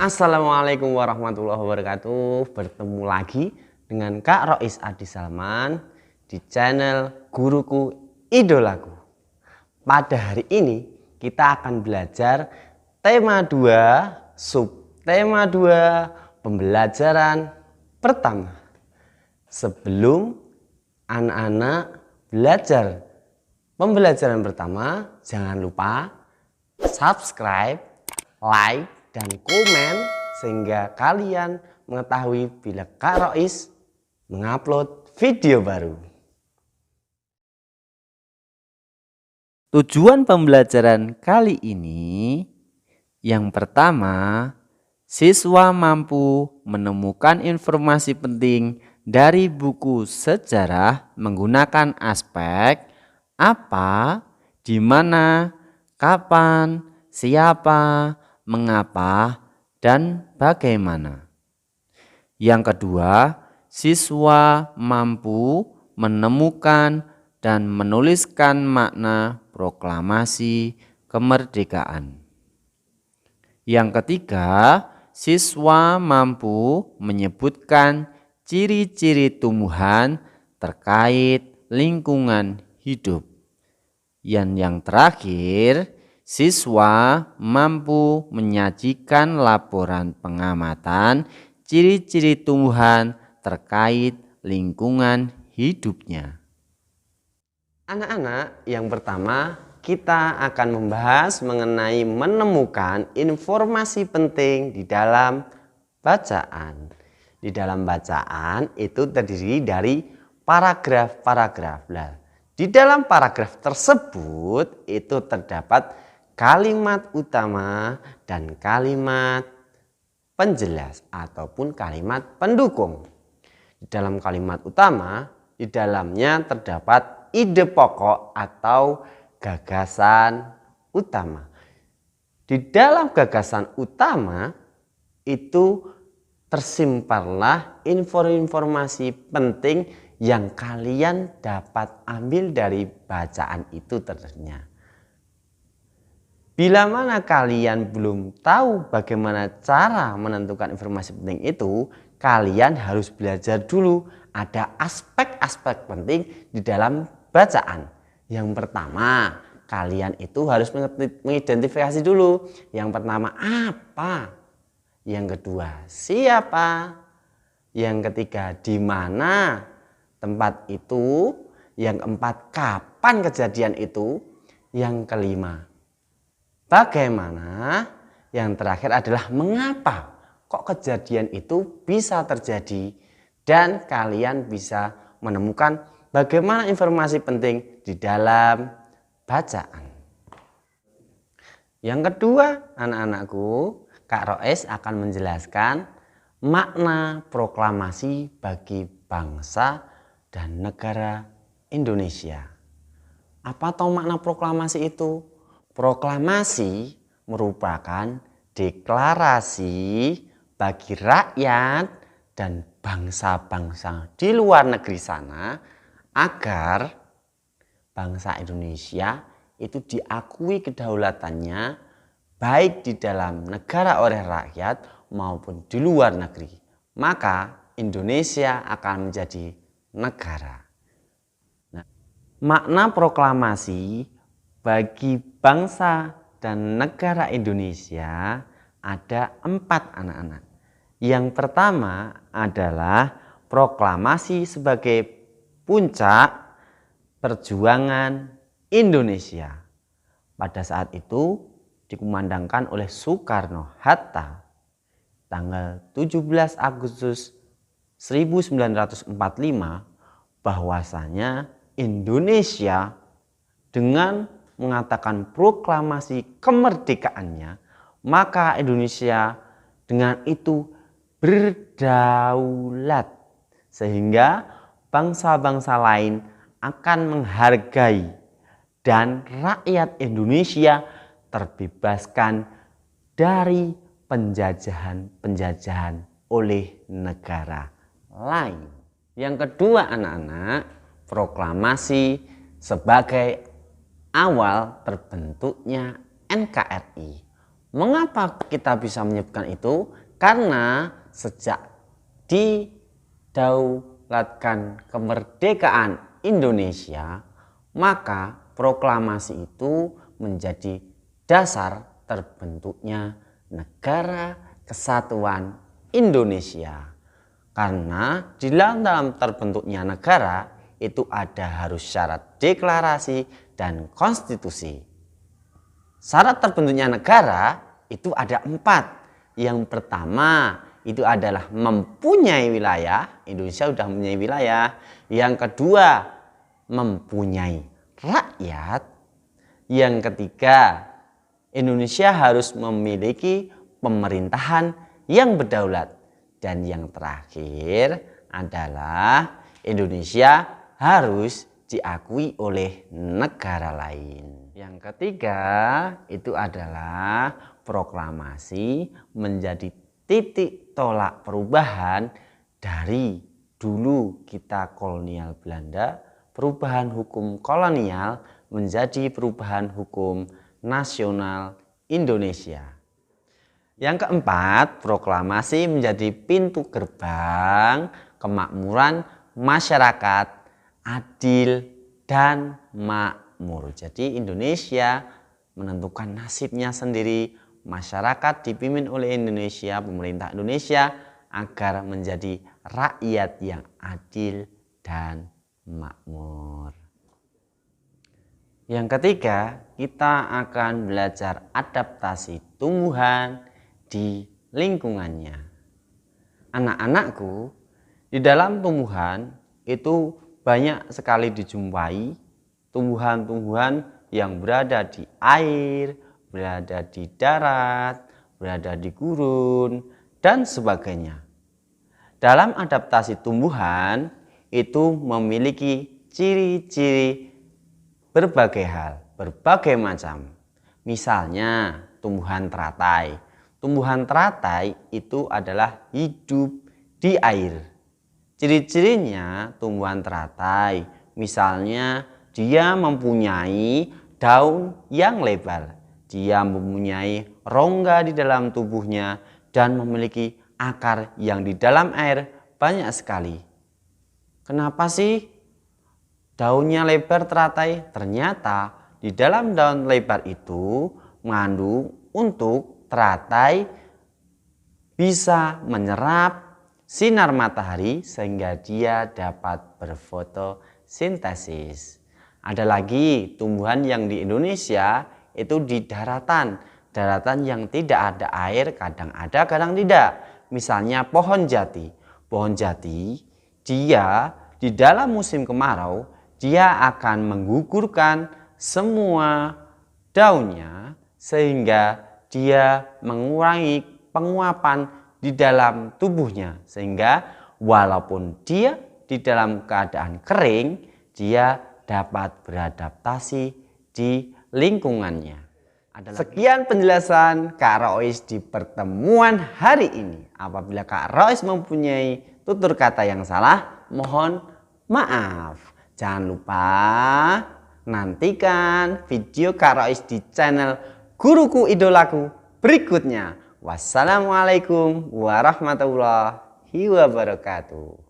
Assalamualaikum warahmatullahi wabarakatuh. Bertemu lagi dengan Kak Rois Adi Salman di channel Guruku Idolaku. Pada hari ini kita akan belajar tema 2, subtema 2, pembelajaran pertama. Sebelum anak-anak belajar pembelajaran pertama, jangan lupa subscribe, like, dan komen sehingga kalian mengetahui bila Kak Rois mengupload video baru. Tujuan pembelajaran kali ini, yang pertama, siswa mampu menemukan informasi penting dari buku sejarah menggunakan aspek apa, di mana, kapan, siapa, mengapa, dan bagaimana. Yang kedua, siswa mampu menemukan dan menuliskan makna proklamasi kemerdekaan. Yang ketiga, siswa mampu menyebutkan ciri-ciri tumbuhan terkait lingkungan hidup. Yang terakhir, siswa mampu menyajikan laporan pengamatan ciri-ciri tumbuhan terkait lingkungan hidupnya. Anak-anak, yang pertama kita akan membahas mengenai menemukan informasi penting di dalam bacaan. Di dalam bacaan itu terdiri dari paragraf-paragraf. Di dalam paragraf tersebut itu terdapat kalimat utama dan kalimat penjelas ataupun kalimat pendukung. Di dalam kalimat utama, di dalamnya terdapat ide pokok atau gagasan utama. Di dalam gagasan utama itu tersimpanlah informasi penting yang kalian dapat ambil dari bacaan itu tentunya. Bila mana kalian belum tahu bagaimana cara menentukan informasi penting itu, kalian harus belajar dulu. Ada aspek-aspek penting di dalam bacaan. Yang pertama, kalian itu harus mengidentifikasi dulu. Yang pertama, apa? Yang kedua, siapa? Yang ketiga, di mana tempat itu? Yang keempat, kapan kejadian itu? Yang kelima, bagaimana? Yang terakhir adalah mengapa kok kejadian itu bisa terjadi, dan kalian bisa menemukan bagaimana informasi penting di dalam bacaan. Yang kedua, anak-anakku, Kak Rois akan menjelaskan makna proklamasi bagi bangsa dan negara Indonesia. Apa tahu makna proklamasi itu? Proklamasi merupakan deklarasi bagi rakyat dan bangsa-bangsa di luar negeri sana agar bangsa Indonesia itu diakui kedaulatannya baik di dalam negara oleh rakyat maupun di luar negeri. Maka Indonesia akan menjadi negara. Nah, makna proklamasi bagi bangsa dan negara Indonesia ada 4, anak-anak. Yang pertama adalah proklamasi sebagai puncak perjuangan Indonesia. Pada saat itu dikumandangkan oleh Soekarno-Hatta tanggal 17 Agustus 1945 bahwasanya Indonesia dengan mengatakan proklamasi kemerdekaannya, maka Indonesia dengan itu berdaulat sehingga bangsa-bangsa lain akan menghargai dan rakyat Indonesia terbebaskan dari penjajahan oleh negara lain. Yang kedua, anak-anak, proklamasi sebagai awal terbentuknya NKRI. Mengapa kita bisa menyebutkan itu? Karena sejak didaulatkan kemerdekaan Indonesia, maka proklamasi itu menjadi dasar terbentuknya Negara Kesatuan Indonesia. Karena di dalam terbentuknya negara itu ada harus syarat deklarasi dan konstitusi. Syarat terbentuknya negara itu ada 4. Yang pertama itu adalah mempunyai wilayah. Indonesia sudah mempunyai wilayah. Yang kedua mempunyai rakyat. Yang ketiga Indonesia harus memiliki pemerintahan yang berdaulat. Dan yang terakhir adalah Indonesia harus diakui oleh negara lain. Yang ketiga itu adalah proklamasi menjadi titik tolak perubahan dari dulu kita kolonial Belanda, perubahan hukum kolonial menjadi perubahan hukum nasional Indonesia. Yang keempat, proklamasi menjadi pintu gerbang kemakmuran masyarakat adil dan makmur. Jadi Indonesia menentukan nasibnya sendiri, masyarakat dipimpin oleh Indonesia, pemerintah Indonesia agar menjadi rakyat yang adil dan makmur. Yang ketiga, kita akan belajar adaptasi tumbuhan di lingkungannya. Anak-anakku, di dalam tumbuhan itu banyak sekali dijumpai tumbuhan-tumbuhan yang berada di air, berada di darat, berada di gurun, dan sebagainya. Dalam adaptasi tumbuhan itu memiliki ciri-ciri berbagai hal, berbagai macam. Misalnya tumbuhan teratai. Tumbuhan teratai itu adalah hidup di air. Ciri-cirinya tumbuhan teratai, misalnya dia mempunyai daun yang lebar, dia mempunyai rongga di dalam tubuhnya dan memiliki akar yang di dalam air banyak sekali. Kenapa sih daunnya lebar teratai? Ternyata di dalam daun lebar itu mengandung untuk teratai bisa menyerap sinar matahari sehingga dia dapat berfotosintesis. Ada lagi tumbuhan yang di Indonesia itu di daratan yang tidak ada air, kadang ada kadang tidak. Misalnya pohon jati. Pohon jati dia di dalam musim kemarau dia akan menggugurkan semua daunnya sehingga dia mengurangi penguapan di dalam tubuhnya, sehingga walaupun dia di dalam keadaan kering, dia dapat beradaptasi di lingkungannya. Sekian penjelasan Kak Rois di pertemuan hari ini. Apabila Kak Rois mempunyai tutur kata yang salah, mohon maaf. Jangan lupa nantikan video Kak Rois di channel Guruku Idolaku berikutnya. Wassalamualaikum warahmatullahi wabarakatuh.